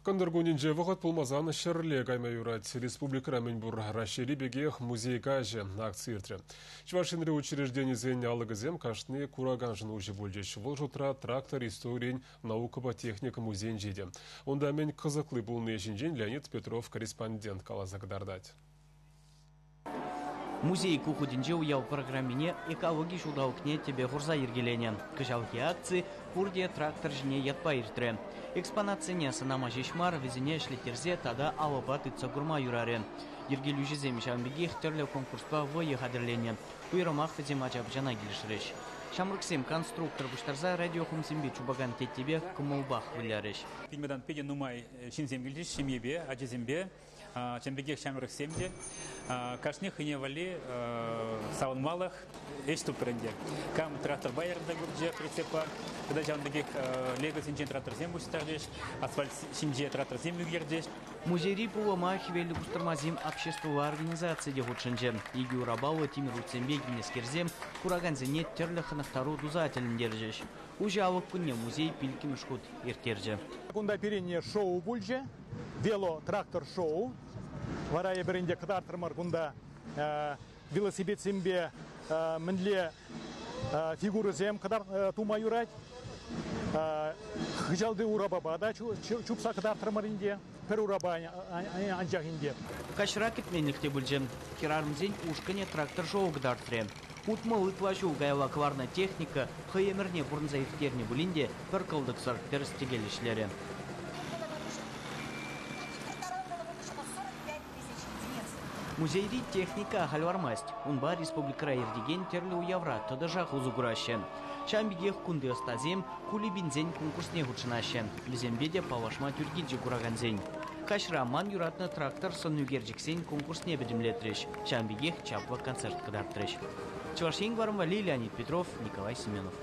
Кондыргунинже вғыт пулмазан шырле кайма юрать. Республика Раменбур расшири бегех музей гаже акцииртре. Чвашинре учреждение зен алыгызем кашны кураганжын уже бульдеш. Волжутра трактор историн наукаба техника музейн жеде. Онда мен қызықлы булны ешінжен Леонид Петров корреспондент калазагдардать. Музей кухудинже уяв программине экологи шудаукне тебе гурза ергеленен. Кыжалки акции курде трактор жіне ятпа иртре. Экспонацияне сынама жешмар везене шлетерзе тада алабат итса гурма юрарен. Ергелю жезем шамбегех терле конкурспа вое хадерлене. Уйрамах везем ажаб жана келешреш. Шамрыксем конструктор буштарза радиохумсембе чубаган теттебе кымылбах выляреш. Фильмедан педе нумай шинзем келдеш, шемебе, аджезембе, чембегех шамрыксемде, кашнех и невали саунмалах эшту пренде. Кам трактор байерда гурдже прицепа, когда жамбегех лего синжен трактор зем буштардеш, асфальт синже трактор зем югердеш. Музей пулама хивели кустармазим общественного организации дегутшенже. Игю рабауа тимиру цембеги скерзем, кураганзене терле ханахтару дузателен держеш. Уже алык күнне музей пилкин ушкут иртерже. Кунда перенне шоу бульже, вело трактор шоу. Варая беренде кадартырмар кунда велосипед сембе мінле фигуры зем кадар тума юрать. Хыжалды урабабада чупса кадартырмар инде. Кашрак етменlikte бүлжем. Керармзен ушкане трактор шоу гдартре. Утма лытвашу гайла кварна техника, хайемерне бұрынза ефтерне бүлінде бір қылдықсар перістегелішлері. Музейри техника хальвармасть. Унба республика ердеген терлі уявра тадыжа хузу гуращен. Шамбегех кунды остазем кули бензень конкурсне гучынащен. Бізембеде палашма тюргиджи гураганзень. Кашраман юратны трактор соннюгерджиксен конкурсне бедемлетреш. Шамбегех чапва концерт кадартреш. Чувашин Леонид Петров, Николай Семенов.